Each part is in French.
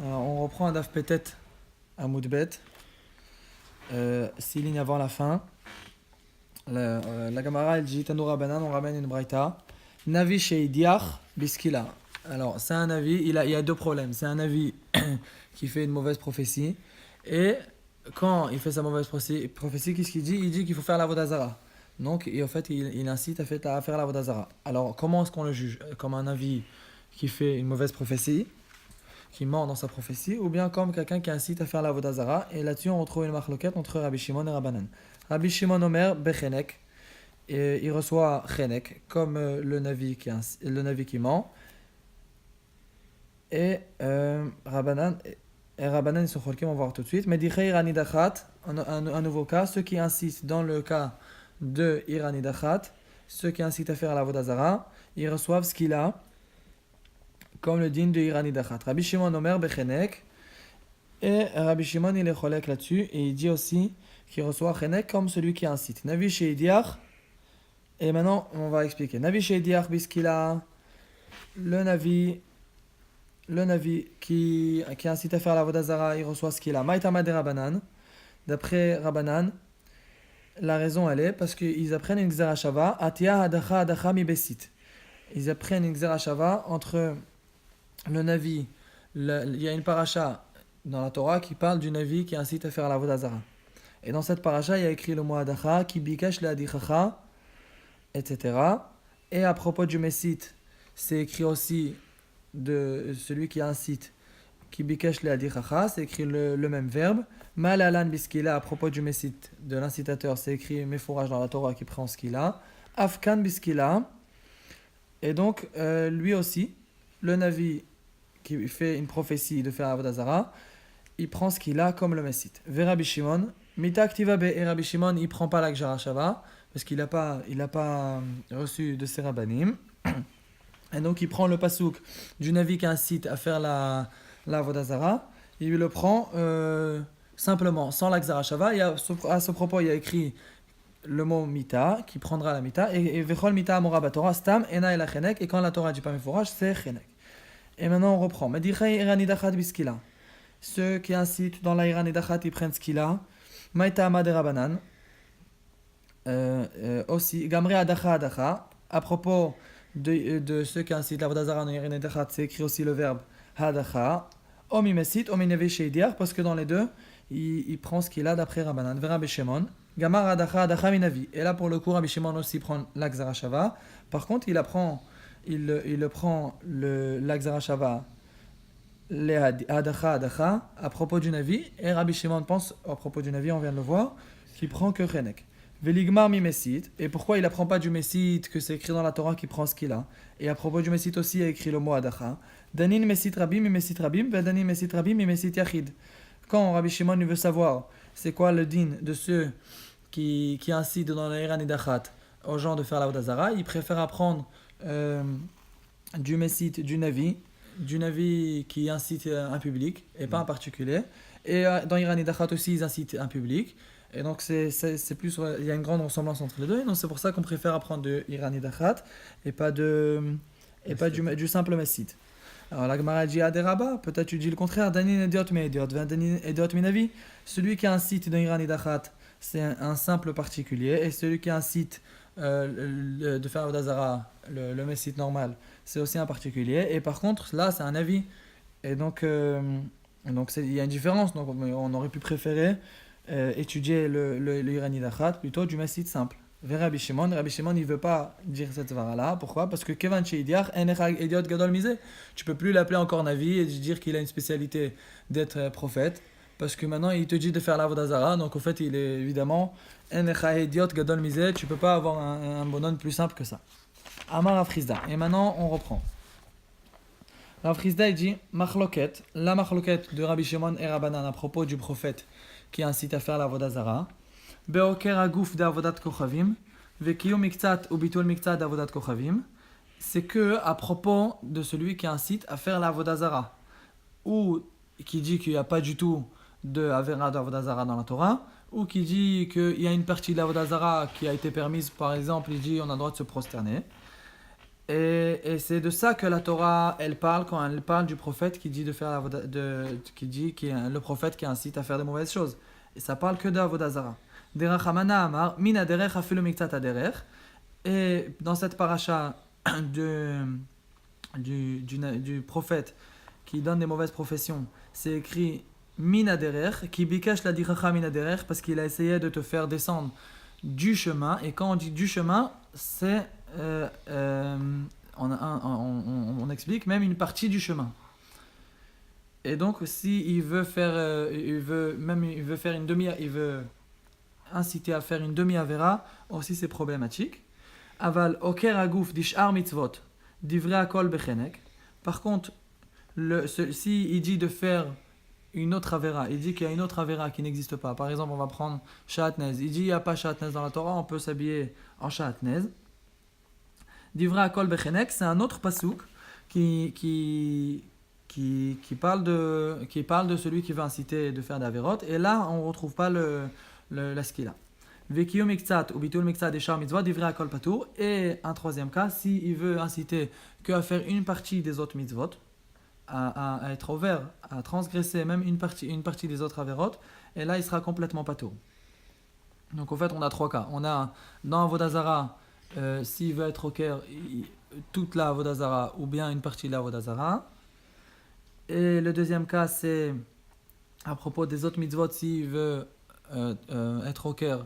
Alors, on reprend un daf Petet à Moudbet, 6 lignes avant la fin. La Gemara elle dit Tanoura Banan, on ramène une braïta. Navi Sheidiach Biskila. Alors, c'est un avis, il y a deux problèmes. C'est un avis qui fait une mauvaise prophétie. Et quand il fait sa mauvaise prophétie, qu'est-ce qu'il dit? Il dit qu'il faut faire la Vodazara. Donc, et en fait, il incite à faire la Vodazara. Alors, comment est-ce qu'on le juge? Comme un avis qui fait une mauvaise prophétie, qui ment dans sa prophétie, ou bien comme quelqu'un qui incite à faire la Vodazara. Et là-dessus, on retrouve une marloquette entre Rabbi Shimon et Rabbanan. Rabbi Shimon Omer Bechenek, et il reçoit Chenek, comme le Navi qui ment. Et Rabbanan, ils sont cholkim, on va voir tout de suite. Mais dit Iranidachat, un nouveau cas, ceux qui incitent dans le cas de Iranidachat, ceux qui incitent à faire la Vodazara, ils reçoivent ce qu'il a, comme le din de Iranidachat. Rabbi Shimon Omer Bechenek, et Rabbi Shimon il est cholek là-dessus, et il dit aussi qu'il reçoit Chenek comme celui qui incite. Navi Sheidiach, et maintenant on va expliquer. Navi Sheidiach Biskila, le Navi qui incite à faire la Vodazara, il reçoit ce qu'il a. Maïtama de Rabbanan, d'après Rabbanan, la raison elle est parce qu'ils apprennent une Xerashava, Atia Hadacha Hadacha Mi Besit. Ils apprennent une Xerashava entre le Navi, il y a une paracha dans la Torah qui parle du Navi qui incite à faire la Vodazara. Et dans cette paracha, il y a écrit le mot Hadacha, qui bikash le Hadichacha, etc. Et à propos du Messit, c'est écrit aussi de celui qui incite, qui bikash le Hadichacha, c'est écrit le même verbe. Malalan biskila, à propos du Messit, de l'incitateur, c'est écrit Mefouraj dans la Torah qui prend ce qu'il a. Afkan biskila, et donc lui aussi, le Navi qui fait une prophétie de faire Avodazara, il prend ce qu'il a comme le Messit. Ve Shimon, Mita Aktiva Be, et Rabbi Shimon, il prend pas la Gjarashava, parce qu'il n'a pas reçu de ses rabbanim. Et donc il prend le pasouk du Navi qui incite à faire la Avodazara, il le prend simplement, sans la Gjarashava. Et à ce propos, il y a écrit le mot Mita, qui prendra la Mita, et Vechol Mita Amora Batora, Stam, Ena et la Chenek, et quand la Torah dit pas Mefouraj, c'est Chenek. Et maintenant on reprend. Medichai Iranidachat Biskila. Ceux qui incitent dans la Iranidachat, ils prennent ce qu'il a. Maïta Amad Rabbanan. Aussi, Gamre Adacha Adacha. À propos de ceux qui incitent la Vodazara dans Iranidachat, c'est écrit aussi le verbe Hadacha. Omi Mesit, Omi Neve Sheidiach, parce que dans les deux, il prend ce qu'il a d'après Rabbanan. Vera Beshemon. Gamar Adacha Adacha Minavi. Et là, pour le coup, Rabbi Shimon aussi prend l'Akzarashava. Par contre, il le prend l'Akzarashava, les Adacha, à propos du Navi. Et Rabbi Shimon pense, à propos du Navi, on vient de le voir, qu'il prend que Chenek. Veligmar mi Messit. Et pourquoi il n'apprend pas du Messit, que c'est écrit dans la Torah qu'il prend ce qu'il a. Et à propos du Messit aussi, il a écrit le mot Adacha. Danin Messit Rabim, mi Messit Rabim, Vedanin Messit Rabim, mi Messit Yachid. Quand Rabbi Shimon veut savoir c'est quoi le din de ceux qui incitent dans la Iranidachat aux gens de faire la Vodazara, il préfère apprendre du Messit, du Navi qui incite un public et pas un particulier. Et dans Iranidachat aussi, ils incitent un public. Et donc, c'est plus, il y a une grande ressemblance entre les deux. Et donc, c'est pour ça qu'on préfère apprendre de Iranidachat et pas du simple Messit. Alors, la Gemara dit à des rabbins, peut-être tu dis le contraire. Danin Ediot me Ediot, Danin Ediot minavi. Celui qui incite dans Iranidachat, c'est un simple particulier. Et celui qui incite de faire Vodazara, le Messit normal, c'est aussi un particulier. Et par contre, là, c'est un avis. Et donc il y a une différence. Donc, on aurait pu préférer étudier le Iranidachat plutôt du Messit simple. Vers Rabbi Shimon, il ne veut pas dire cette svara-là. Pourquoi? Parce que Kevan Sheidiach, Enechag Ediot Gadol Mizeh. Tu ne peux plus l'appeler encore Navi et dire qu'il a une spécialité d'être prophète. Parce que maintenant, il te dit de faire la Vodazara. Donc, au fait, il est évidemment Enechag Ediot Gadol Mizeh. Tu ne peux pas avoir un bonhomme plus simple que ça. Amar Afrizda. Et maintenant, on reprend. Afrizda, il dit Machloket. La Machloket de Rabbi Shimon et Rabbanan à propos du prophète qui incite à faire la Vodazara. Beoker Agouf d'Avodat Kochavim, Vekiyum Miktsat ou Bitul Miktsat d'Avodat Kochavim, c'est que à propos de celui qui incite à faire la Vodazara, ou qui dit qu'il n'y a pas du tout de Avera d'Avodazara dans la Torah, ou qui dit qu'il y a une partie de la Vodazara qui a été permise, par exemple, il dit on a le droit de se prosterner. Et c'est de ça que la Torah, elle parle quand elle parle du prophète qui dit de faire qui est le prophète qui incite à faire des mauvaises choses. Et ça parle que d'Avodah Zara. Derech Hamana Amar, Mina derech afilu miktzat aderech. Et dans cette paracha de, du prophète qui donne des mauvaises professions, c'est écrit Mina derech, qui bikash la diracha mina derech, parce qu'il a essayé de te faire descendre du chemin. Et quand on dit du chemin, c'est on explique même une partie du chemin. Et donc, si il veut faire, il veut faire une il veut inciter à faire une demi-avera, aussi c'est problématique. Aval oker agouf dishar mitzvot, divrei akol bechenek. Par contre, si il dit de faire une autre avera, il dit qu'il y a une autre avera qui n'existe pas. Par exemple, on va prendre Shatnez. Il dit qu'il n'y a pas Shatnez dans la Torah, on peut s'habiller en Shatnez. Divrei akol bechenek, c'est un autre pasouk qui parle de celui qui veut inciter de faire d'averot. Et là, on ne retrouve pas la skila. Vekiyum miktzat ou bitul miktzat des char mitzvot divrei akol patour. Et un troisième cas, s'il veut inciter qu'à faire une partie des autres mitzvot, à être ouvert, à transgresser même une partie des autres averot, et là, il sera complètement patour. Donc, en fait, on a trois cas. On a dans Avodah Zara, s'il veut être au Caire, toute la Avodah Zara ou bien une partie de la Avodah Zara. Et le deuxième cas, c'est à propos des autres mitzvot, s'il veut être au Caire,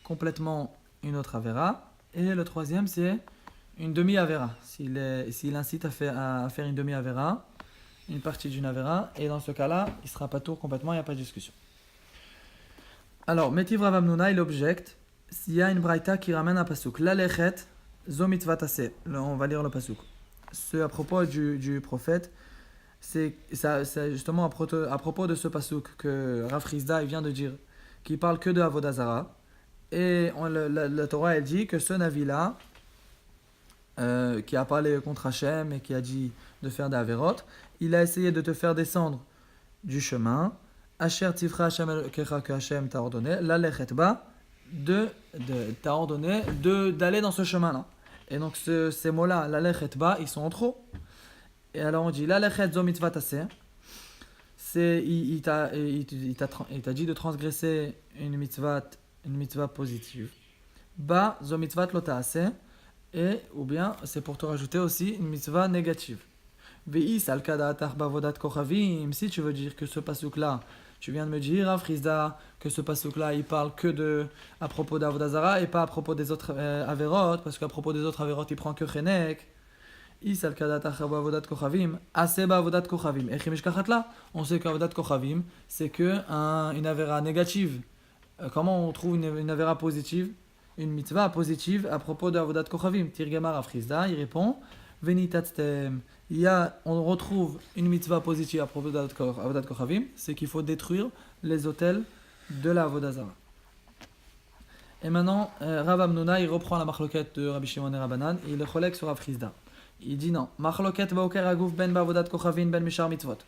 complètement une autre avera. Et le troisième, c'est une demi-avera. S'il incite à faire une demi-avera, une partie d'une avera, et dans ce cas-là, il sera pas tour complètement, il n'y a pas de discussion. Alors, Metiv Rav Hamnuna, il objecte s'il y a une braïta qui ramène un pasouk. La lechet, zo mitzvah taseh. On va lire le pasouk. Ce à propos du prophète, c'est justement à propos de ce pasouk que Rav Chizda il vient de dire, qui parle que de Avodah Zara. Et la Torah, elle dit que ce Navi-là, qui a parlé contre Hachem et qui a dit de faire des averot, il a essayé de te faire descendre du chemin. Asher tifra Hachem kecha que Hachem t'a ordonné, la lechet ba, t'a ordonné d'aller dans ce chemin-là. Et donc ces mots-là, la lechet ba, ils sont en trop. Et alors on dit la lechet zo mitzvah taseh. Il t'a dit de transgresser une mitzvah positive. Ba zo mitzvah lo ta'aseh. Et ou bien c'est pour te rajouter aussi une mitzvah négative. Ve'is al kada'atach bavodat kochavim. Si tu veux dire que ce pasuk là, tu viens de me dire, Rav Chizda, que ce pasuk là il parle que à propos d'Avodah Zara et pas à propos des autres averot, parce qu'à propos des autres averot il prend que chenek. Is al kada'atach bavodat kochavim. Ase bavodat kochavim. Et chimish kachatla, on sait qu'avodat kochavim c'est que une avera négative. Comment on trouve une avera positive? Une mitzvah positive à propos de Avodat Kochavim. Tirgama Rav Chizda, il répond Venitatstem. On retrouve une mitzvah positive à propos d'Avodat Kochavim, c'est qu'il faut détruire les autels de la Avodah Zara. Et maintenant, Rav Hamnuna, il reprend la machloket de Rabbi Shimon et Rabbanan et il le cholek sur Rav Chizda. Il dit non, machloket va oker agouf ben ba'avodat Kochavim ben mishar mitzvot.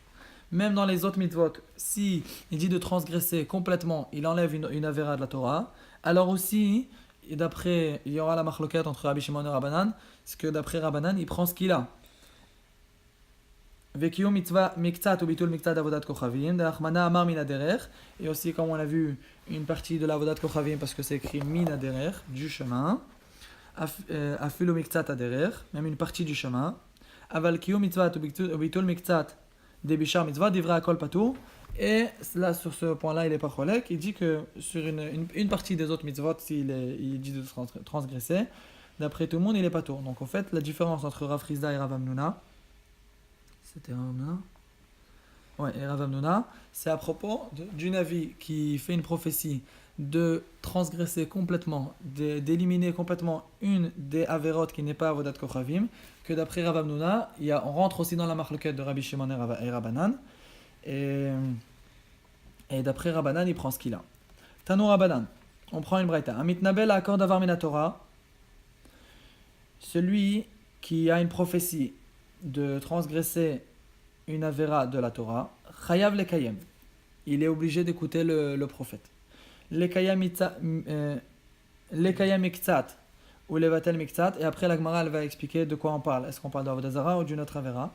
Même dans les autres mitzvot, si il dit de transgresser complètement, il enlève une avera de la Torah, alors aussi, et d'après, il y aura la machloket entre Rabbi Shimon et Rabbanan, c'est que d'après Rabbanan, il prend ce qu'il a. Vekiyu mitzvah miktzat ou bitul miktzat avodat kochavim, d'achmana amar min aderech, et aussi comme on l'a vu, une partie de l'avodat kochavim, parce que c'est écrit min aderech, du chemin, afilu miktzat aderech, même une partie du chemin, aval kiyu mitzvah ou bitul miktzat de bishar mitzvah, divrei akol patur. Et là, sur ce point-là, il est pas cholek. Il dit que sur une partie des autres mitzvot, il dit de transgresser, d'après tout le monde, il est pas tour. Donc en fait, la différence entre Rav Chizda et Rav Hamnuna, c'était Rav Hamnuna? Ouais, et Rav Hamnuna, c'est à propos d'une avis qui fait une prophétie de transgresser complètement, d'éliminer complètement une des averot qui n'est pas Avodat Kochavim, que d'après Rav Hamnuna, on rentre aussi dans la machloket de Rabbi Shimon et Rabbanan. Et d'après Rabbanan, il prend ce qu'il a. Tano Rabbanan, on prend une braïta. Amitnabel akor davar min Torah. Celui qui a une prophétie de transgresser une avera de la Torah, chayav lekayem. Il est obligé d'écouter le prophète. Lekayem iktzat ou levatel miktsat. Et après, la Gemara, elle va expliquer de quoi on parle. Est-ce qu'on parle de avodah zara ou d'une autre avera?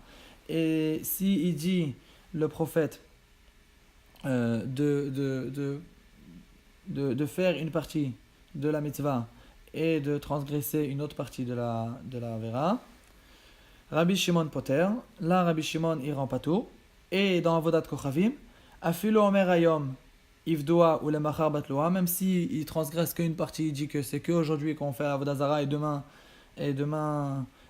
Et si il dit, le prophète, de faire une partie de la mitzvah et de transgresser une autre partie de la avera, Rabbi Shimon Poter, là Rabbi Shimon il rend pas tout. Et dans Avodat Kochavim, Afilo Omer Hayom, Ivdoa ou le Machar Batloa, même si il transgresse qu'une partie, il dit que c'est qu'aujourd'hui qu'on fait Avodah Zara et demain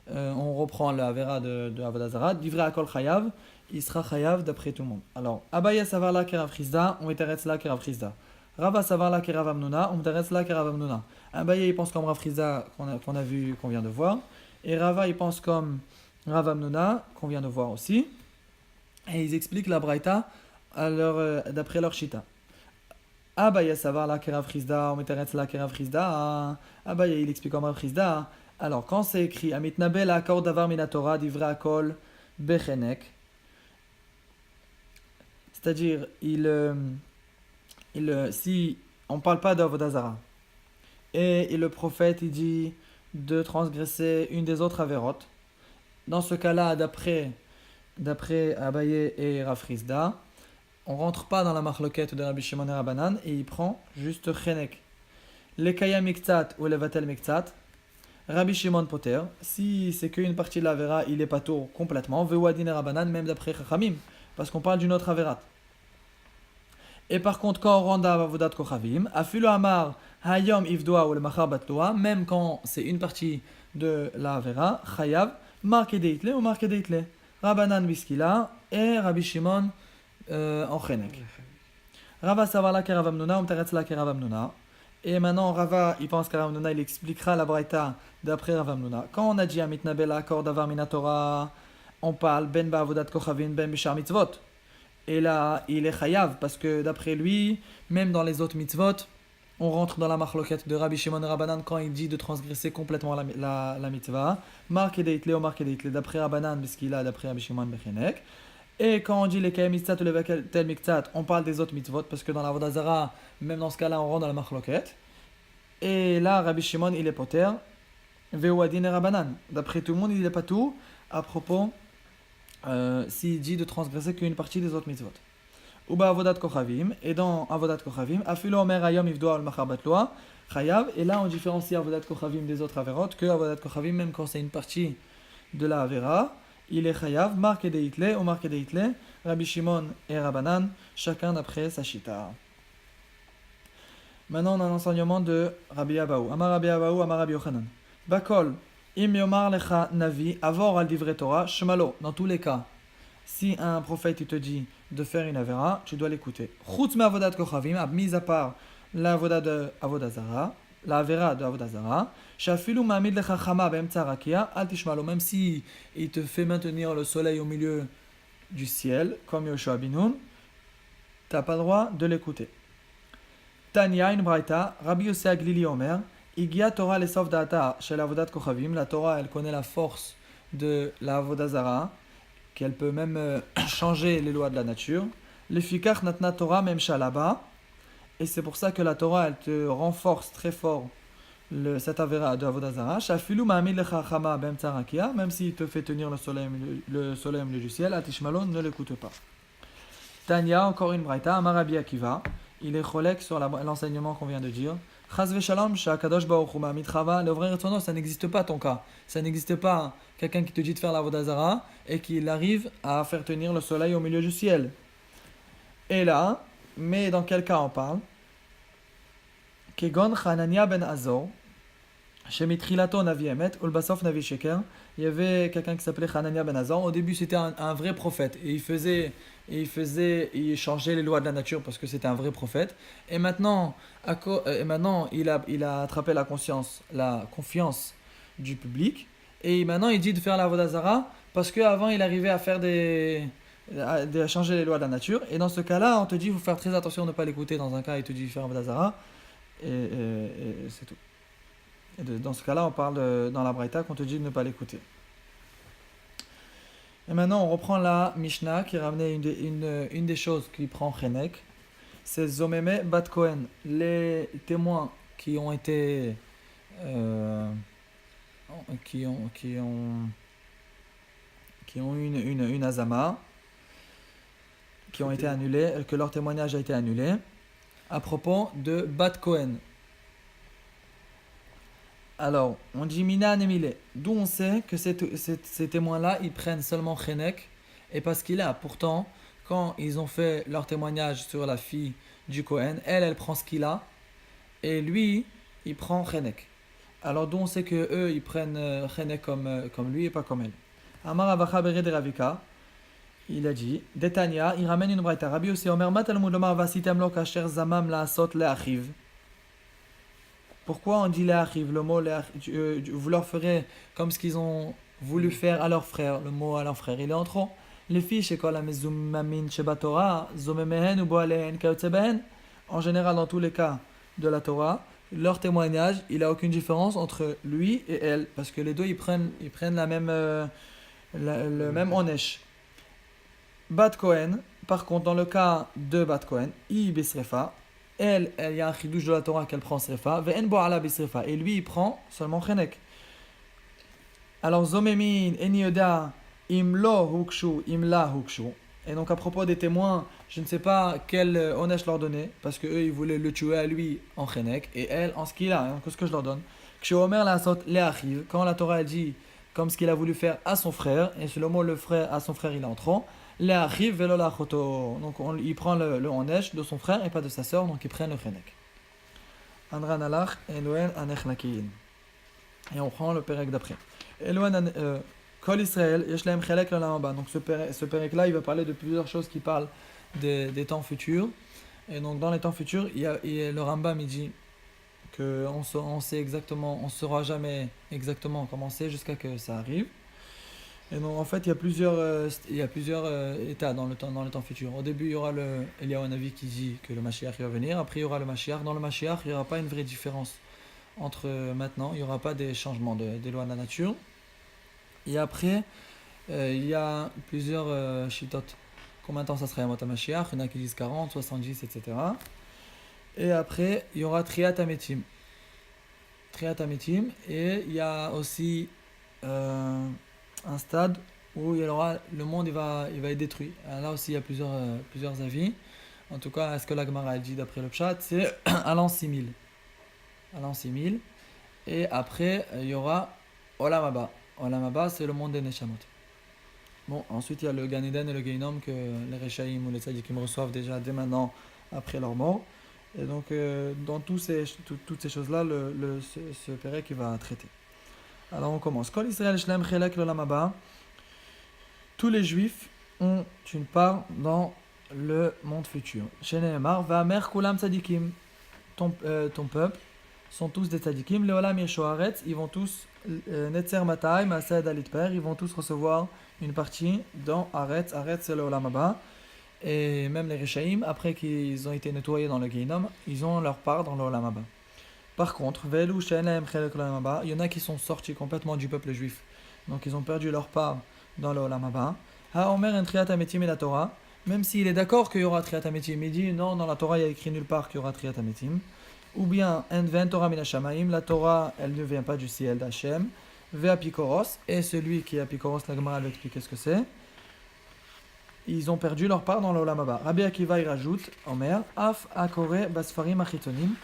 on reprend la Avera de Avodah Zara, Divrei Akol Chayav, il sera Chayav d'après tout le monde. Alors, Abaye Savarla Kerav Chizda, on m'éteretz là Kerav Chizda. Rava Savarla Kerav Amnuna, on m'éteretz là Kerav Amnuna. Abaye il pense comme Rav Chizda qu'on a vu, qu'on vient de voir. Et Rava il pense comme Rav Amnuna, qu'on vient de voir aussi. Et ils expliquent la Braïta d'après leur Shita. Abaye Savarla Kerav Chizda, on m'éteretz là Kerav Chizda. Abaye il explique comme Rav Chizda. Alors, quand c'est écrit Amitnabel akor davar minatora divrei akol bechenek, c'est-à-dire, si on ne parle pas d'Avodah Zara, et le prophète il dit de transgresser une des autres avérotes, dans ce cas-là, d'après Abaye et Rav Chizda, on ne rentre pas dans la marloquette de Rabbi Shimon et Rabbanan, et il prend juste chenek. Lekaya miktsat ou levatel miktsat, Rabbi Shimon Poter, si c'est qu'une partie de l'Avera, il est pas tour complètement. Vewadin et Rabbanan, même d'après Chachamim, parce qu'on parle d'une autre Averat. Et par contre, quand on rentre à Avodat Kochavim, Afilo Amar, Hayom Ivdoa ou le Machar Batloa, même quand c'est une partie de l'Avera, Chayav, marqué Deitle ou marqué Deitle. Rabbanan Biskila et Rabbi Shimon en Chenek. Rava Savala Kerav Amnuna, Umteretzla Kerav Amnuna. Et maintenant, Rava, il pense qu'Rav Amnuna, il expliquera la Braïta d'après Rav Amnuna. Quand on a dit Amitnabel akor davar minatora, on parle ben ba'avodat kochavim, ben b'shar mitzvot. Et là, il est chayav, parce que d'après lui, même dans les autres mitzvot, on rentre dans la marloquette de Rabbi Shimon Rabbanan quand il dit de transgresser complètement la mitzvah. Marqué deitle ou marqué deitle, d'après Rabbanan, puisqu'il a d'après Rabbi Shimon bechenek. Et quand on dit les kayem mitzat ou les tel miktsat, on parle des autres mitzvot, parce que dans la Avodah Zara, même dans ce cas-là, on rentre dans la marloquette. Et là, Rabbi Shimon, il est poter. Vewadin et Rabbanan. D'après tout le monde, il n'est pas tout à propos s'il dit de transgresser qu'une partie des autres mitzvot. Uba Avodat Kochavim. Et dans Avodat Kochavim, Afilo Omer Hayom Ivdoa al Machar Batloa, Chayav. Et là, on différencie Avodat Kochavim des autres Averot, que Avodat Kochavim, même quand c'est une partie de la Avera, il est Chayav, marqué Deitle ou marqué Deitle, Rabbi Shimon et Rabbanan, chacun d'après sa Shita. Maintenant, on a un enseignement de Rabbi Abaou. Amar Rabbi Abaou, Amar Rabbi Yochanan. Bakol, im yomar lecha navi, avor al divrei Torah, shmalo. Dans tous les cas, si un prophète il te dit de faire une avera, tu dois l'écouter. Chutz me avodat kochavim, mis à part l'avoda de avodah zara, la avera de avodah zara, shafilu ma'amid lecha chama be'emtza rakia, al tishmalo. Même si il te fait maintenir le soleil au milieu du ciel, comme Yoshua bin Nun, tu n'as pas le droit de l'écouter. Tanya, une braïta, Rabbi Yossi Aglili Omer, Igia Torah lesof da'ata shel avodat kochavim. La Torah, elle connaît la force de la avodah zara, qu'elle peut même changer les lois de la nature. Lefikach natna Torah même shalaba. Et c'est pour ça que la Torah, elle te renforce très fort cette avera de avodah zara. Shafilu ma'amid lecha chama be'emtza rakia. Même s'il te fait tenir le soleil au milieu du ciel, atishmalon, ne l'écoute pas. Tanya, encore une braïta, Amar Rabbi Akiva. Il est cholek sur l'enseignement qu'on vient de dire. Chaz v'shalom, sha'akadosh baruch hu ma'amid chava, l'ouvrir retournant, ça n'existe pas ton cas. Ça n'existe pas quelqu'un qui te dit de faire la avodah zara et qu'il arrive à faire tenir le soleil au milieu du ciel. Et là, mais dans quel cas on parle? Kegon Hanania ben Azor, shemitrilato navi emet, ulbasof navi sheker. Il y avait quelqu'un qui s'appelait Hanania ben Azor. Au début, c'était un vrai prophète et il changeait les lois de la nature parce que c'était un vrai prophète. Et maintenant, il a attrapé la confiance du public. Et maintenant, il dit de faire la avodah zara parce qu'avant, il arrivait à faire à changer les lois de la nature. Et dans ce cas-là, on te dit il faut faire très attention de ne pas l'écouter. Dans un cas, il te dit de faire avodah zara et c'est tout. Et dans ce cas-là, on parle dans la Braïta qu'on te dit de ne pas l'écouter. Et maintenant, on reprend la Mishnah qui ramenait une des choses qui prend Chenek. C'est Zomeme Bat Kohen. Les témoins qui ont été qui ont, qui ont, qui ont une azama, qui ont été annulés, que leur témoignage a été annulé, à propos de Bat Cohen. Alors, on dit Mina Nemile. D'où on sait que ces témoins-là, ils prennent seulement Chenek, et parce qu'il a, pourtant, quand ils ont fait leur témoignage sur la fille du Cohen, elle prend ce qu'il a, et lui, il prend Chenek. Alors, d'où on sait que eux, ils prennent Chenek comme lui et pas comme elle. Amar Avacha Bered Ravika, il a dit, Detania, il ramène une braïta. Rabbi aussi, Omer Matalmud Lomar Vasitem Lo Kasher Zamam La Asot Le Achiv. Pourquoi on dit le mot vous leur ferez comme ce qu'ils ont voulu faire à leur frère, le mot à leur frère, il est en trop. Les filles, chez Kol HaMezumamin Shebatorah, Zomemehen ou Boalehen Kayotzeben, en général, dans tous les cas de la Torah, leur témoignage, il n'a aucune différence entre lui et elle, parce que les deux, ils prennent la même, le même onesh. Bat Cohen, par contre, dans le cas de Bat Cohen, I Bisrefa, elle, il y a un chidouche de la Torah qu'elle prend srefa, ve'en bo ala bisrefa, et lui il prend seulement chenek. Alors zomemin enioda imlo hukshu imla hukshu. Et donc à propos des témoins, je ne sais pas quel onesh leur donner, parce que eux ils voulaient le tuer à lui en chenek et elle en ce qu'il a. Donc qu'est-ce que je leur donne? Kshomer la sot leachiv, quand la Torah dit comme ce qu'il a voulu faire à son frère, et sur le mot le frère à son frère il est en trop. Donc il prend le onesh de son frère et pas de sa sœur, donc il prend le chenek. Andran alach Elohen anechlakin. Et on prend le perek d'après. Elohen Kol Israël yeshlem chelek l'olam haba. Donc ce perek là, il va parler de plusieurs choses qui parlent des temps futurs. Et donc dans les temps futurs, le Rambam il dit que on sait exactement, on saura jamais exactement comment c'est jusqu'à que ça arrive. Et donc en fait il y a plusieurs états dans le temps futur. Au début il y aura Eliyahu Hanavi qui dit que le Mashiach va venir. Après il y aura le Mashiach. Dans le Mashiach il n'y aura pas une vraie différence entre maintenant. Il n'y aura pas des changements des lois de la nature. Et après il y a plusieurs shitot. Combien de temps ça sera Yamot HaMashiach? Il y en a qui disent 40, 70, etc. Et après il y aura Triat HaMetim. Triat HaMetim. Et il y a aussi un stade où le monde il va être détruit. Alors là aussi il y a plusieurs avis. En tout cas, ce que la Gemara a dit d'après le Pshat, c'est à l'an 6000. À l'an 6000. Et après, il y aura Olam Haba. Olam Haba, c'est le monde des Neshamot. Bon, ensuite il y a le Gan Eden et le Geinom que les Rechaïm ou les Tzadikim reçoivent déjà dès maintenant après leur mort. Et donc, dans toutes ces choses-là, ce Pérec il va traiter. Alors on commence. Kol Israël Shlem Chelek l'Olam Haba. Tous les Juifs ont une part dans le monde futur. Chez Nehemar, Va'amer Kulam Tzadikim. Ton peuple sont tous des Tzadikim. Leolam Yeshoaretz, ils vont tous Netzer Matai, Mased Alitper, ils vont tous recevoir une partie dans Aretz. Aretz c'est le Olam Haba. Et même les Rechaïm, après qu'ils ont été nettoyés dans le Geinom, ils ont leur part dans le Olam Haba. Par contre, il y en a qui sont sortis complètement du peuple juif. Donc ils ont perdu leur part dans le Olam Haba. La Torah, même s'il est d'accord qu'il y aura Triat HaMetim, il dit non, dans la Torah il y a écrit nulle part qu'il y aura Triat HaMetim. Ou bien Torah min Hashamaim, la Torah elle ne vient pas du ciel d'Hachem. Ve'apikoros, et celui qui est Apikoros, la Gemara va expliquer ce que c'est. Ils ont perdu leur part dans le Olam Haba. Rabbi Akiva il rajoute, Omer, Af Akore Basfarim Achitonim.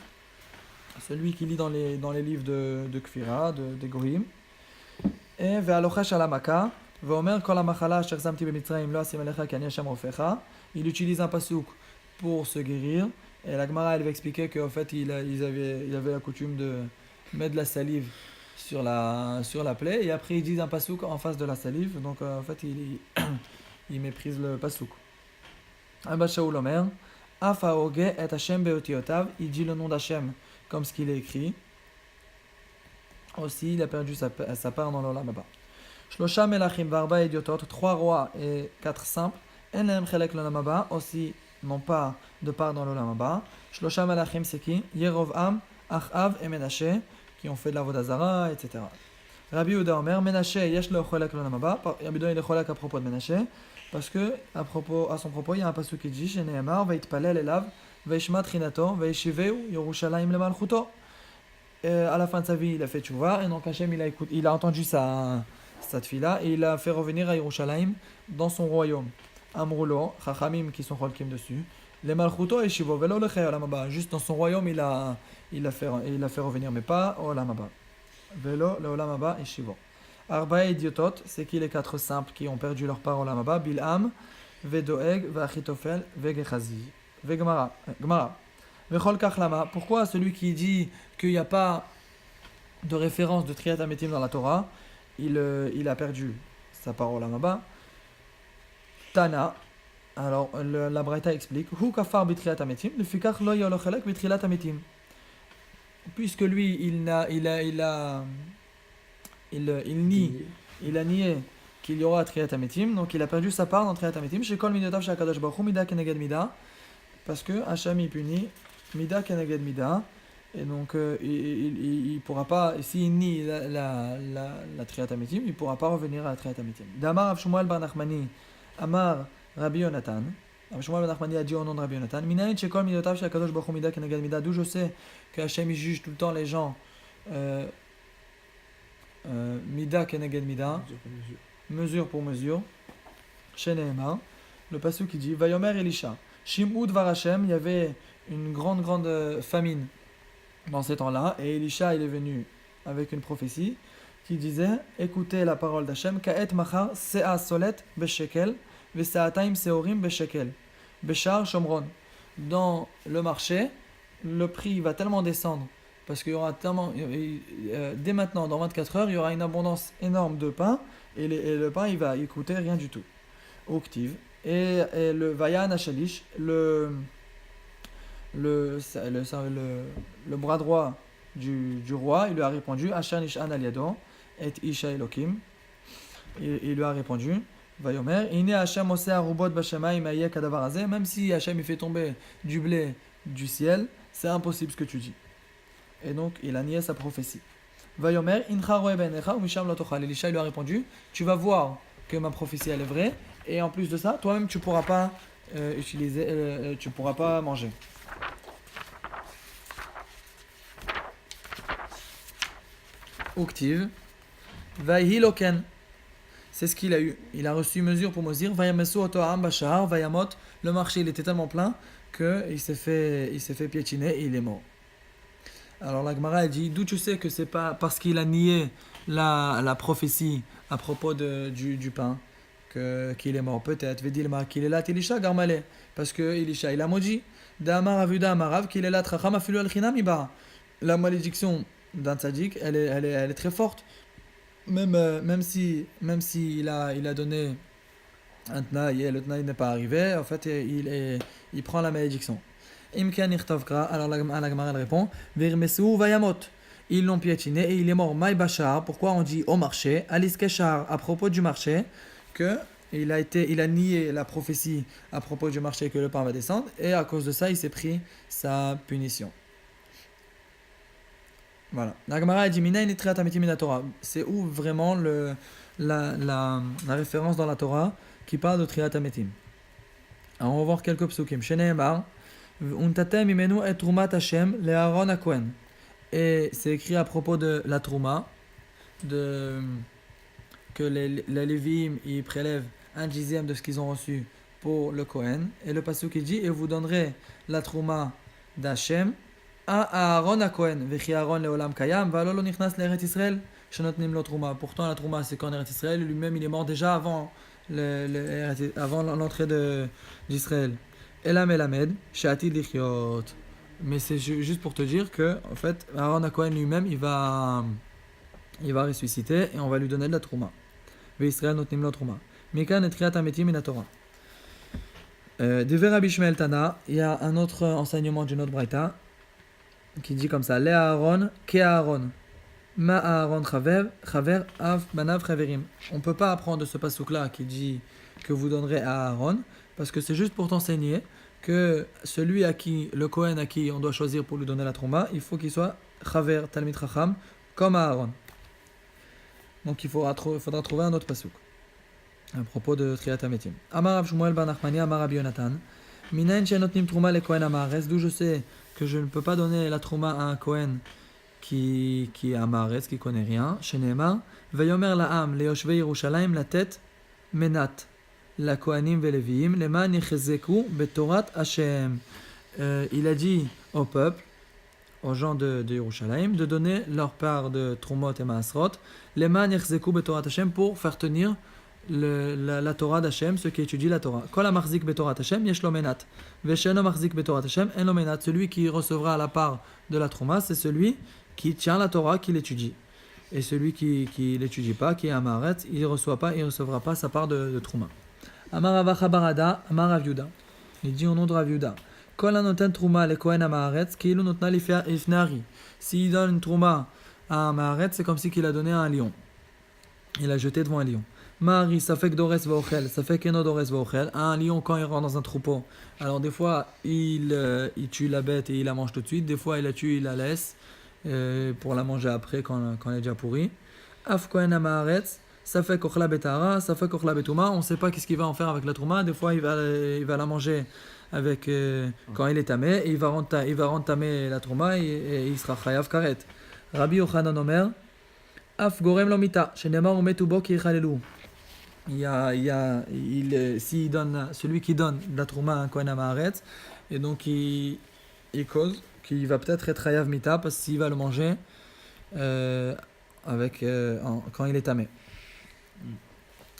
Celui qui lit dans les livres de Kfira, de Goïm. Et Ve'alochesh alamaka, Ve'omer kol hamachala asher zamti b'mitzrayim lo asim alecha ki ani Hashem rofecha. Il utilise un pasouk pour se guérir. Et la Gemara elle va expliquer qu'en fait il avait la coutume de mettre de la salive sur la plaie. Et après ils disent un pasouk en face de la salive. Donc en fait il méprise le pasouk. Abba Shaul Omer, Af haoge et Hashem beotiotav. Il dit le nom d'Hashem comme ce qu'il est écrit. Aussi, il a perdu sa part dans l'Olam Haba. Shlosha melachim varba idiotot, 3 rois et 4 simples. Enem chelek l'Olam Haba, aussi n'ont pas de part dans l'Olam Haba. Shlosha melachim c'est qui? Yerovam, Achav et Menashe, qui ont fait de la Avodah Zara, etc. Rabbi Yehuda Omer, Menashe yesh lo chelek l'Olam Haba. Rabbi Yehuda il est chelek à propos de Menashe, parce que à son propos il y a un pasuk qui dit chez Nehemar, veitpalel elav, veishmat chinato, veishiveu Yerushalayim lemalchuto. À la fin de sa vie, il a fait tchouva, et donc Hachem, il a entendu sa tefila, et il a fait revenir à Yerushalayim dans son royaume. Amroulo, Chachamim qui sont cholkim dessus, les Malchuto et Shivo, Velo le Chay Olam Haba. Juste dans son royaume, il a fait revenir, mais pas au Olam Haba. Velo le Olam Haba et Shivo. Arba idiotot, c'est qui les quatre simples qui ont perdu leur part au Olam Haba? Bilham, Vedoeg, Vachitofel, Vegechazi. Vegmara. Vechol Kachlama. Pourquoi celui qui dit qu'il n'y a pas de référence de Triat Ametim dans la Torah, il a perdu sa parole à Maba? Tana. Alors, la Braïta explique Hu kafar bitriat ametim, le fikach lo yolochelek bitriat ametim. Puisque lui, il a nié qu'il y aura Triat Ametim, donc il a perdu sa part dans Triat Ametim. Chez Kol Midotav chez Akadosh Baruch Hu, Mida Keneged Mida, parce que Hacham il punit Mida Keneged Mida, et donc il pourra pas, s'il nie la Triat Ametim, il pourra pas revenir à la Triat Ametim. Damar Rav Shmuel bar Nachmani, Amar Rabbi Yonatan. Rav Shmuel bar Nachmani a dit au nom de Rabbi Yonatan, Minayin chez Kol Midotav chez Akadosh Baruch Hu, Mida Keneged Mida, d'où je sais que Hachem il juge tout le temps les gens. Mida keneged mida, mesure pour mesure. Chez Nehemar, le passage qui dit Vayomer Elisha, Shim'ud var Hashem, il y avait une grande famine dans ces temps-là, et Elisha il est venu avec une prophétie qui disait écoutez la parole d'Hachem, Ka'et machar se'a solet beshekel, ve'sa'ataim se'orim beshekel, beshar shomron. Dans le marché, le prix va tellement descendre. Parce qu'il y aura tellement. Dès maintenant, dans 24 heures, il y aura une abondance énorme de pain. Et le pain, il va coûter rien du tout. Octive. Et le Vayan Hashalish, le bras droit du roi, il lui a répondu Asher Nish'an Aliado, et Isha Elokim. Il lui a répondu Vayomer, Ine Hashem Oseh Arubot Bashamayim Ayek Adavar Hazeh. Même si Hashem il fait tomber du blé du ciel, c'est impossible ce que tu dis. Et donc, il a nié sa prophétie. Vayomer, Elisha lui a répondu tu vas voir que ma prophétie elle est vraie, et en plus de ça, toi-même tu pourras pas tu pourras pas manger. Octive. Vaihiloken. C'est ce qu'il a eu. Il a reçu mesure pour mesure. Vayamesu otoam bashar, vayamot. Le marché il était tellement plein qu'il s'est fait piétiner et il est mort. Alors la Gemara dit d'où tu sais que c'est pas parce qu'il a nié la prophétie à propos du pain qu'il est mort. Peut-être Vedilma qu'il est là Elisha Garmalé, parce que Elisha il a maudit Damar avuda amarav qu'il est là Tracham afilu al chinam iba. La malédiction d'un tzaddik elle est très forte, même si il a donné un tnaï et le tnaï n'est pas arrivé, en fait il prend la malédiction. Imkan irtavkra, alors la Gemara répond Virmesu vayamot. Ils l'ont piétiné et il est mort. Maï bachar, pourquoi on dit au marché? Alice Keshar, à propos du marché, il a nié la prophétie à propos du marché que le pain va descendre, et à cause de ça, il s'est pris sa punition. Voilà. La Gemara dit Mina initrat ametim min Torah. C'est où vraiment la référence dans la Torah qui parle de triat ametim. Alors on va voir quelques psukim. Chez Nehemar Untatem imenu et trumat Hashem le Aaron HaKohen. Et c'est écrit à propos de la trouma, que les Lévi'im ils prélèvent 1/10 de ce qu'ils ont reçu pour le Kohen. Et le pasuk qui dit et vous donnerez la trouma d'Hashem à Aaron HaKohen. Vechi Aaron leolam kayam valo lo nichnas l'Eretz Israël shenotnim lo trouma. Pourtant la trouma c'est qu'en Eretz Israël, lui-même il est mort déjà avant l'entrée d'Israël. Ela melamed she'atid lichiot. Mais c'est juste pour te dire que en fait Aaron HaKohen lui-même il va ressusciter et on va lui donner de la trouma. Ve'Israël notnim lo trouma. Mikan et triat ametim min Torah. Dever Rabbi Shmuel Tana, il y a un autre enseignement d'une autre braïta qui dit comme ça le Aaron ke Aaron ma Aaron chaver av banav chaverim. On peut pas apprendre de ce pasuk là qui dit que vous donnerez à Aaron, parce que c'est juste pour t'enseigner que celui à qui, le Kohen à qui on doit choisir pour lui donner la trouma, il faut qu'il soit chaver talmid chacham comme Aaron. Donc il faudra trouver un autre pasuk à propos de triat ametim. Amar Rav Shmuel bar Nachmani Amar Rabbi Yonatan Minayin shenotnim trouma le Kohen amares. D'où je sais que je ne peux pas donner la trouma à un Kohen qui est Amaretz, qui connaît rien. Sheneemar, Vayomer la'am, leyoshvei Yerushalayim, la tête, menat, la kohanim veleviim, leman yichezeku betorat Hashem. Il a dit au peuple, aux gens de Yerushalayim, de donner leur part de Trumot et Maasrot, leman yichezeku betorat Hashem, pour faire tenir la Torah d'Hashem, ceux qui étudient la Torah. Kol ha-machzik betorat Hashem, yesh lo menat. Ve'sheno machzik betorat Hashem, en lo menat. Celui qui recevra la part de la Trouma, c'est celui qui tient la Torah, qui l'étudie. Et celui qui l'étudie pas, qui est Amaret, il ne recevra pas sa part de Trouma. Amar Avacha Barada, Amar Rav Yuda. Il dit au nom de Rav Yuda, Kol ha-noten Trouma le Kohen Amaret, ki'ilu notna lifnei Ari. S'il donne une Trouma à Amaret, c'est comme si qu'il a donné à un lion. Il a jeté devant un lion. Mari, ça fait que Dores va ochel, ça fait que no Dores va ochel. Un lion, quand il rentre dans un troupeau, alors des fois il tue la bête et il la mange tout de suite, des fois il la tue, il la laisse pour la manger après quand elle est déjà pourrie. Af kohen amaretz, ça fait kochla betara, ça fait kochla betuma. On ne sait pas qu'est-ce qu'il va en faire avec la trouma. Des fois il va la manger avec quand il est tamé, et il va rendre tamé la trouma et il sera chayav karet. Rabbi Yochanan Omer, af gorem lomita, shenemar umetu bo ki yichalelu. S'il donne, celui qui donne de la trouma à un kohen amaretz, et donc il cause qu'il va peut-être être chayav mita parce qu'il va le manger quand il est tamé.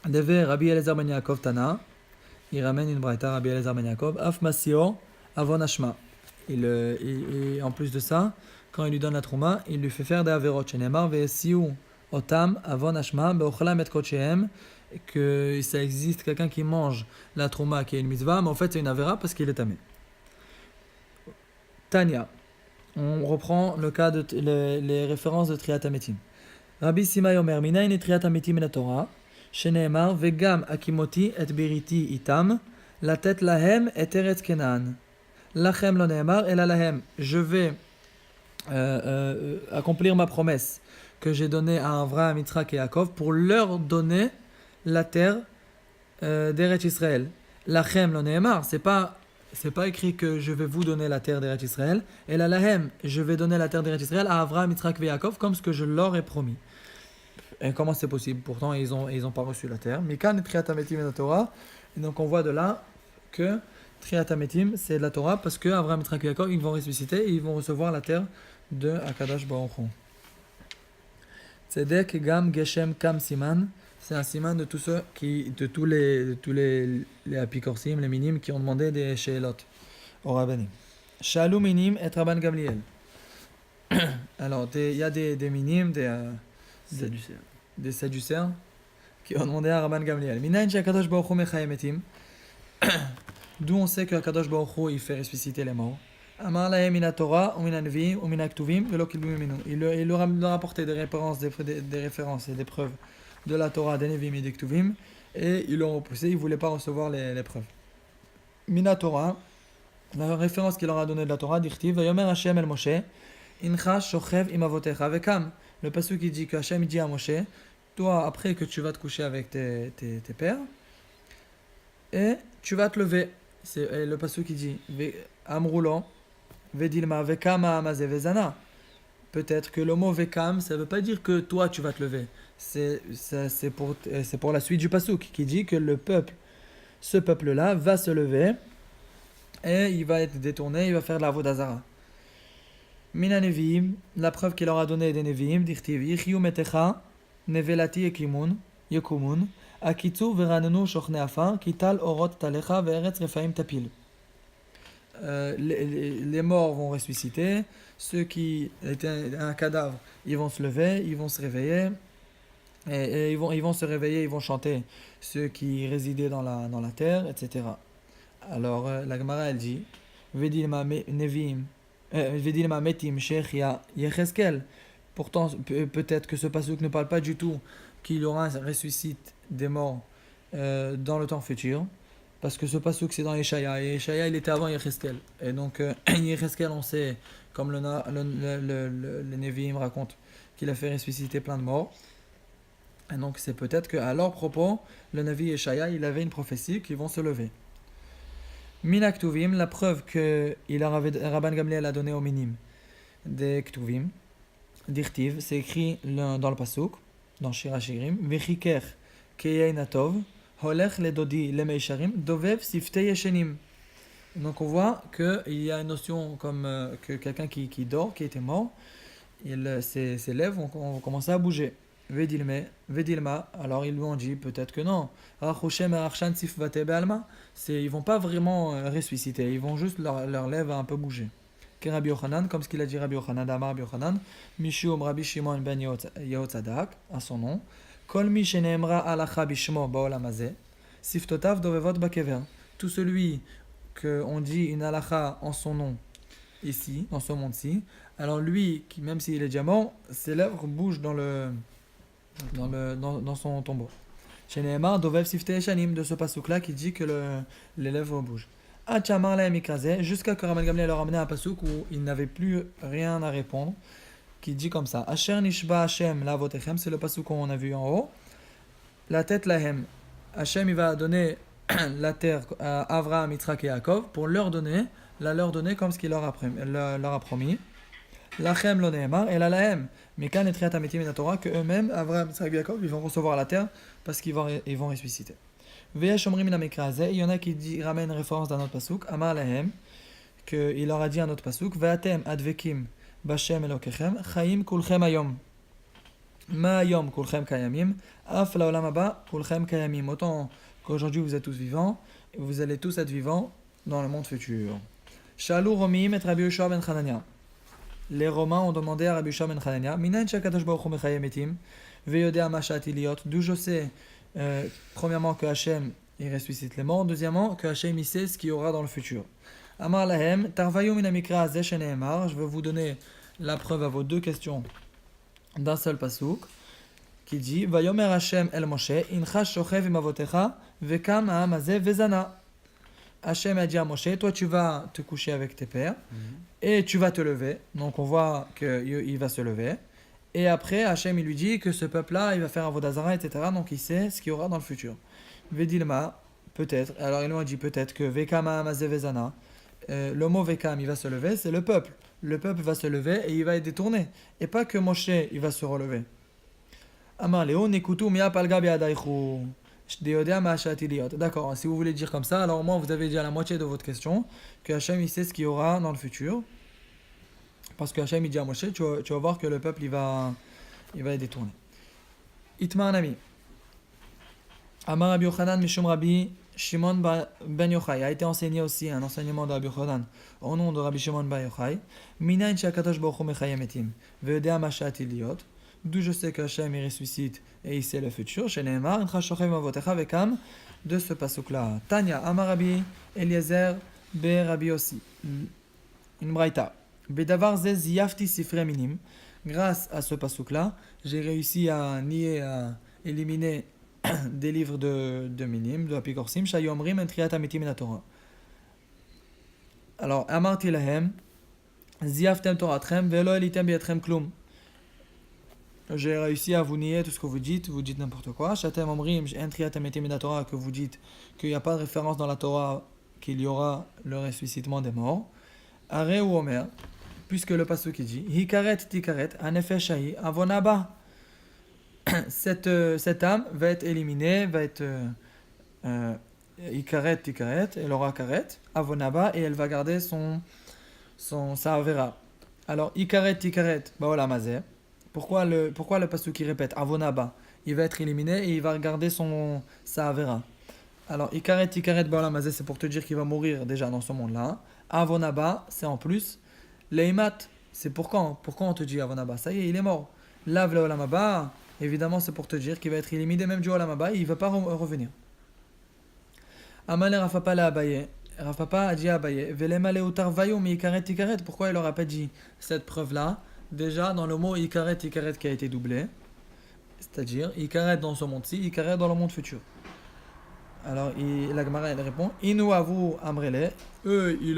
Deve Rabbi Elazar ben Yaakov Tana, il ramène une braïta Rabbi Elazar ben Yaakov, af masio avon hashma. Et en plus de ça, quand il lui donne la trouma, il lui fait faire des averot shenemar ve'esiu otam avon hashma be'ochlam et kochehem, que ça existe quelqu'un qui mange la trouma qui est une mitzvah, mais en fait c'est une avera parce qu'il est tamé. Tanya, on reprend le cas de les références de Triat Hametim. Rabbi Simai Omer, minayin et Triat Hametim et la Torah, sheneemar vegam akimoti et biriti itam, la tête lahem et eretz Kenaan. Lachem lo neemar et la lahem. Je vais accomplir ma promesse que j'ai donnée à Avraham, Yitzhak et Yaakov pour leur donner la terre d'Eretz Israël. Lachem lo neemar, c'est pas écrit que je vais vous donner la terre d'Eretz Israël. Et la lahem, je vais donner la terre d'Eretz Israël à Avraham, Yitzhak et Yaakov comme ce que je leur ai promis. Et comment c'est possible? Pourtant ils ont pas reçu la terre. Mikan et Triat Hametim et la Torah. Et donc on voit de là que Triat Hametim c'est la Torah parce que Avraham, Yitzhak et Yaakov ils vont ressusciter et ils vont recevoir la terre de Akadosh Baruch Hu. Tzedek Gam Geshem Kam Siman. C'est un siman de tous les apikorsim, les minimes qui ont demandé des she'elot au rabbanim. Shalom minim et Rabban Gamliel. Alors, il y a des minimes, des sadducéens qui ont demandé à Rabban Gamliel. Minayin she'akadosh baruch hu mechayem etim. D'où on sait que Akadosh Baruch Hu il fait ressusciter les morts. Amar lahem min Torah ou min Nevi'im ou min Aktuvim velo kilbu mimenu. Il leur a apporté des références et des preuves de la Torah, des Nevi'im et des Ktuvim, et ils l'ont repoussé, ils ne voulaient pas recevoir les preuves. Mina Torah, la référence qu'il leur a donnée de la Torah, d'Ichtiv, Vayomer Hashem el Moshe, Incha shochev im avotecha vekam. Le passage qui dit que Hashem dit à Moshe, toi, après que tu vas te coucher avec tes pères, et tu vas te lever. C'est le passage qui dit, Amroulan, Vedilma, Vekama Amaze Vezana. Peut-être que le mot Vekam, ça ne veut pas dire que toi tu vas te lever. C'est pour la suite du pasuk qui dit que ce peuple-là va se lever et il va être détourné, il va faire de la vodazara. Mina Nevi'im, la preuve qu'il leur a donnée des Nevi'im, d'Ichtiv, Yichiu metecha, nevelati yekumun, akitsu veranenu shochne afar, kital orot talecha ve'eretz refaim tapil. Les morts vont ressusciter, ceux qui étaient un cadavre, ils vont se lever, ils vont se réveiller, et ils vont se réveiller, ils vont chanter, ceux qui résidaient dans la terre, etc. Alors la Gemara elle dit, Vedilma metim shechia yecheskel. Pourtant peut-être que ce pasuk ne parle pas du tout qu'il y aura un ressuscite des morts dans le temps futur. Parce que ce pasuk c'est dans Yeshaya, et Yeshaya il était avant Yecheskel. Et donc Yecheskel on sait, comme le Nevi'im raconte, qu'il a fait ressusciter plein de morts. Et donc c'est peut-être qu'à leur propos, le Navi Yeshaya il avait une prophétie qu'ils vont se lever. Min Ktuvim, la preuve que Rabban Gamliel a donné au minim des Ktuvim. Dirtiv, c'est écrit dans le pasuk, dans Shir HaShirim, Vechiker keyein atov, holech ledodi lemeisharim, dovev sifte yeshenim. Donc on voit qu'il y a une notion comme que quelqu'un qui dort, qui était mort, ses lèvres vont commencer à bouger. Vedilma, alors ils lui ont dit peut-être que non. Ils vont pas vraiment ressusciter, ils vont juste leurs lèvres un peu bouger. Rabbi Yochanan, comme ce qu'il a dit Rabbi Yochanan, Amar Rabbi Yochanan, Mishum Rabbi Shimon ben Yehotzadak, à son nom, Kol mi sheneemra alacha bishmo ba'olam hazeh, siftotav dovevot bakever. Tout celui qu'on dit une halakha en son nom, ici, dans ce monde-ci, alors lui, même s'il est déjà mort, ses lèvres bougent dans son tombeau. Chez Nehemar, Dovev Sifte Eshanim, de ce passouk-là qui dit que les lèvres bougent. Achamar la Mikrazeh, jusqu'à que Rabban Gamliel leur amenait un passouk où il n'avait plus rien à répondre, qui dit comme ça. Asher Nishba Hashem la Votechem, c'est le passouk qu'on a vu en haut. La tête Lahem. Hashem, il va donner la terre à Avraham, Yitzhak et Yaakov pour leur donner comme ce qu'il leur a promis. Lachem lo nehemar, et la lahem. Mais quand etriat ametim et Torah, que eux-mêmes, Avraham, Yitzhak et Yaakov, ils vont recevoir la terre parce qu'ils vont ressusciter. Veyesh omrim min amikrazeh, il y en a qui ramènent référence d'un autre pasuk, Amar lahem, qu'il leur a dit un autre pasuk, Ve'atem advekim bashem elokechem, chaim kulchem ayom. Ma ayom kulchem kayamim, af laolam haba kulchem kayamim. Autant qu'aujourd'hui vous êtes tous vivants, vous allez tous être vivants dans le monde futur. Shalou Romim et Rabbi Yoshua ben Chanania. Les Romains ont demandé à Rabbi Yoshua ben Chanania, Minayin shakadosh baruch hu mechayem etim, veyodea ma sha'ati liot. D'où je sais, premièrement, que Hachem il ressuscite les morts, deuxièmement, que Hachem il sait ce qu'il y aura dans le futur. Amar lahem, tarvayu min amikra hazeh sheneemar. Je vais vous donner la preuve à vos deux questions d'un seul pasuk, qui dit, Vayomer Hachem el Moshe, incha shochev im avotecha, vekam ha'am hazeh vezana. Hachem a dit à Moshe, toi tu vas te coucher avec tes pères et tu vas te lever. Donc on voit qu'il va se lever. Et après Hachem il lui dit que ce peuple-là il va faire un vodazara, etc. Donc il sait ce qu'il y aura dans le futur. Vedilma, peut-être. Alors il lui a dit peut-être que Vekam Ha'amazeh Vezana. Le mot Vekam il va se lever, c'est le peuple. Le peuple va se lever et il va être détourné. Et pas que Moshe il va se relever. Amar Léo, Nekutu Mia Palga Be'adaichu. D'accord, si vous voulez dire comme ça, alors au moins vous avez déjà la moitié de votre question, que Hachem il sait ce qu'il y aura dans le futur. Parce que Hachem il dit à Moshe, tu vas voir que le peuple il va être détourné. Itmar Nami. Amar Rabbi Yochanan Mishum Rabbi Shimon ben Yochai a été enseigné aussi un enseignement de Rabbi Yochanan au nom de Rabbi Shimon ben Yochai. Minayin shakadosh baruch hu mechayem etim ve'yodea ma sha'ati liot. D'où je sais que Hachem il ressuscite et il sait le futur. Chez Nehemar, de ce pasuk-là. Tanya, Amarabi, Eliezer, Be Rabbi aussi. Une braïta. Bedavar ze ziyafti sifre minim. Grâce à ce pasuk-là, j'ai réussi à nier, à éliminer des livres de minim, de apikorsim, shayomrim entriat amitim et Torah. Alors, amarti lahem, ziyaftem toratrem, velo elitem biatrem klum. J'ai réussi à vous nier tout ce que vous dites n'importe quoi. Shatem omrim, entriat amitim et Torah, que vous dites qu'il n'y a pas de référence dans la Torah qu'il y aura le ressuscitement des morts. Are ou Omer, puisque le pasuk qui dit Hikaret tikaret, anefeshahi, avonaba. Cette âme va être éliminée, va être Hikaret tikaret, elle aura karet, avonaba, et elle va garder sa avera. Alors, Hikaret tikaret, baolam hazeh. Pourquoi le pasuk qui répète avonaba, il va être éliminé et il va garder sa avera. Alors, Ikaret baolam hazeh, c'est pour te dire qu'il va mourir déjà dans ce monde-là. Avonaba, c'est en plus. Leimat, c'est pourquoi on te dit avonaba, ça y est, il est mort. Lav le olam haba, évidemment, c'est pour te dire qu'il va être éliminé même du olam haba, il ne va pas revenir. Amale Rafapa la Abaye. Rafapa a dit à Abaye, Velema le utar vayo mi Ikaret tikaret. Pourquoi il n'aura pas dit cette preuve-là? Déjà, dans le mot Ikaret qui a été doublé, c'est-à-dire Ikaret dans ce monde-ci, Ikaret dans le monde futur. Alors, la Gemara elle répond Inu avu amrele. Eux, ils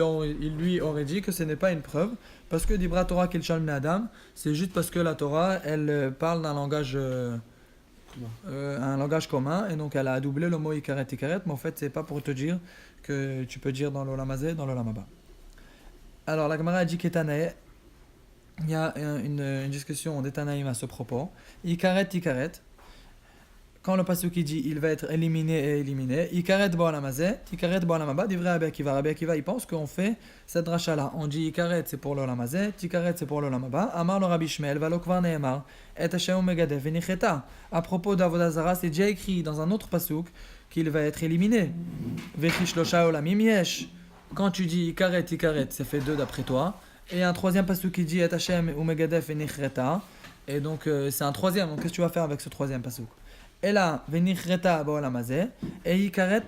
lui auraient dit que ce n'est pas une preuve, parce que Dibra Torah Kil Shalom Adam, c'est juste parce que la Torah, elle parle d'un langage commun, et donc elle a doublé le mot Ikaret, mais en fait, c'est pas pour te dire que tu peux dire dans l'Olam Hazeh, dans l'Olam Haba. Alors, la Gemara a dit Ketanae, il y a une discussion des Tanaïm à ce propos. Ikaret, Ikaret. Quand le pasuk qui dit il va être éliminé et éliminé, Ikaret Ba'olamazé, Ikaret Ba'olamaba, dit vrai Rabbi Akiva. Rabbi Akiva, il pense qu'on fait cette dracha là. On dit Ikaret c'est pour l'Olamazé, Ikaret c'est pour l'Olamaba. Amar le Rabbi Shmuel, Valokvar Neemar, Et Hashem Megadef, Venicheta. À propos d'Avodah Zara, c'est déjà écrit dans un autre pasuk qu'il va être éliminé. Vechish Losha Olamim Yesh. Quand tu dis Ikaret, Ikaret, ça fait 2 d'après toi. Et un troisième pasuk qui dit Et Hashem Megadef, Venicheta. Et donc c'est un troisième. Donc qu'est-ce que tu vas faire avec ce troisième pasuk? Et là, Venichreta Ba'olamazé et Ikaret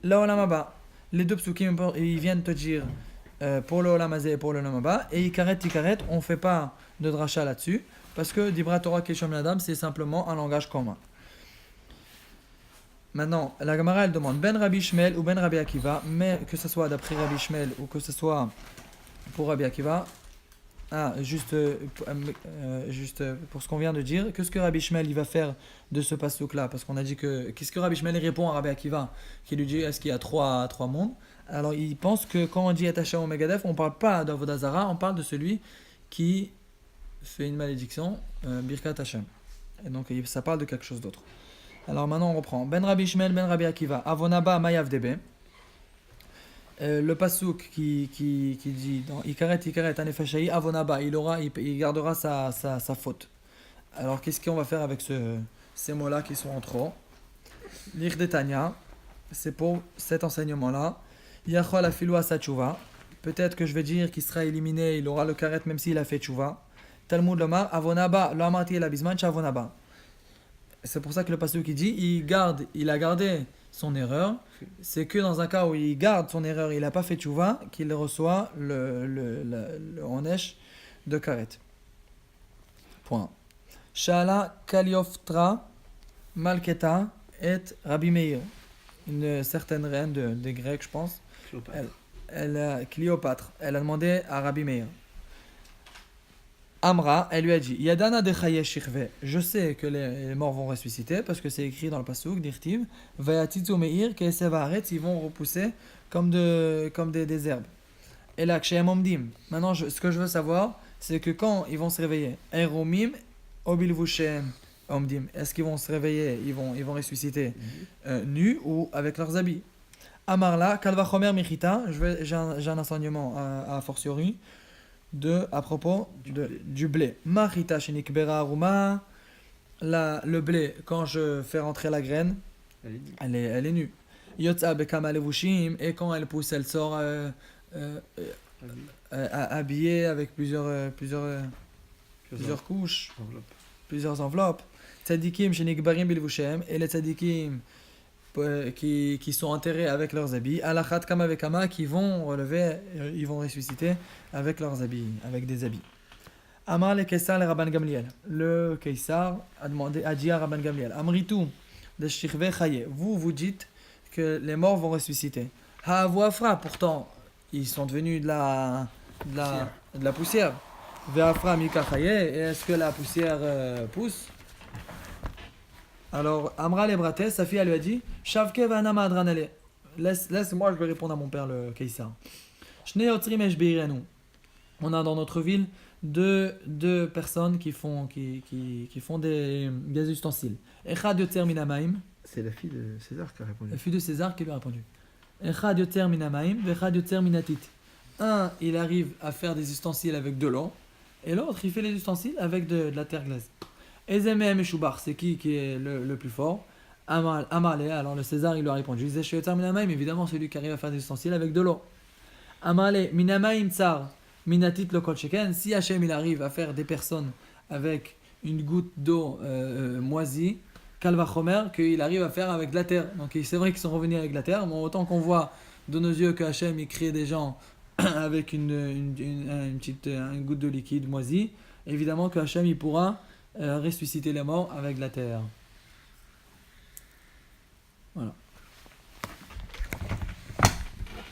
La'olamaba. Les deux psukim, ils viennent te dire pour le Olamazé et pour le Olamaba. Et Ikaret, on ne fait pas de dracha là-dessus. Parce que Dibra Torah Keshom Yadam, c'est simplement un langage commun. Maintenant, la Gemara, elle demande Ben Rabbi Shmuel ou Ben Rabbi Akiva, mais que ce soit d'après Rabbi Shmuel ou que ce soit pour Rabbi Akiva. Juste pour ce qu'on vient de dire, qu'est-ce que Rabbi Shmuel il va faire de ce pasuk là? Parce qu'on a dit que qu'est-ce que Rabbi Shmuel répond à Rabbi Akiva qui lui dit est-ce qu'il y a trois mondes? Alors il pense que quand on dit Etachem ou Megadef, on ne parle pas d'Avodah Zara, on parle de celui qui fait une malédiction, Birkat Hashem. Et donc ça parle de quelque chose d'autre. Alors maintenant on reprend. Ben Rabbi Shmuel, Ben Rabbi Akiva, Avonaba Mayav Debe. Le pasuk qui dit dans Ikaret Anefashai Avonaba, il gardera sa faute. Alors qu'est-ce qu'on va faire avec ces mots-là qui sont en trop? L'Irdetania, c'est pour cet enseignement-là. Yachol afilu asa tchouva. Peut-être que je vais dire qu'il sera éliminé, il aura le karet même s'il a fait tchouva. Talmud lomar Avonaba, lo amarti el abizman Avonaba. C'est pour ça que le pasuk qui dit il a gardé son erreur. C'est que dans un cas où il garde son erreur, il n'a pas fait tchouva, qu'il reçoit le onesh de karet. Point. Shala Kalioftra Malketa et Rabbi Meir. Une certaine reine des Grecs, je pense. Cléopâtre. Elle a demandé à Rabbi Meir. Amra, elle lui a dit Yadana de Shirve. Je sais que les morts vont ressusciter parce que c'est écrit dans le pasuk d'Irtiv Vayatitzu Meir Kesevaret, ils vont repousser comme des herbes. Et là, Kshem Omdim. Maintenant, ce que je veux savoir, c'est que quand ils vont se réveiller, Eromim Obilvushem Omdim, est-ce qu'ils vont se réveiller, ils vont ressusciter nus ou avec leurs habits? Amarla, Kalva Chomer Michita, j'ai un enseignement à fortiori. À propos du blé. Marita shenikbera aruma. Le blé, quand je fais rentrer la graine, elle est nue. Yotza bekama levushim, et quand elle pousse, elle sort habillée avec plusieurs couches, plusieurs enveloppes. Tzadikim shenikbarim bilvushem, et les tzadikim qui sont enterrés avec leurs habits, alachat kama vekama, qui vont relever, ils vont ressusciter avec leurs habits, avec des habits. Amar le Kaysar le Rabban Gamliel. Le Kaysar a dit à Rabban Gamliel, Amritu de Shirve Chaye. Vous dites que les morts vont ressusciter. Ha'avu afra, pourtant ils sont devenus de la poussière. Ve'afra mika Chaye, et est-ce que la poussière pousse? Alors, Amra Lebrate, sa fille, elle lui a dit Shavke v'anama adranale. Laisse-moi, je vais répondre à mon père, le Kaysar. Shnei otzrim esh beirenu. On a dans notre ville deux personnes qui font des ustensiles. Echad yotzer minamaim. C'est la fille de César qui a répondu. La fille de César qui lui a répondu. Echad yotzer minamaim, vechad yotzer minatit. Un, il arrive à faire des ustensiles avec de l'eau, et l'autre, il fait les ustensiles avec de la terre glaise. Ezemem Meshoubar, c'est qui est le plus fort? Amarle, alors le César il lui a répondu évidemment celui qui arrive à faire des ustensiles avec de l'eau. Amarle, Minamaim Tsar, Minatit le Kolcheken, si Hachem il arrive à faire des personnes avec une goutte d'eau moisie, Kalva Chomer, qu'il arrive à faire avec de la terre. Donc c'est vrai qu'ils sont revenus avec de la terre, mais autant qu'on voit de nos yeux que Hachem il crée des gens avec une goutte de liquide moisi, évidemment que Hachem il pourra ressusciter les morts avec la terre. Voilà.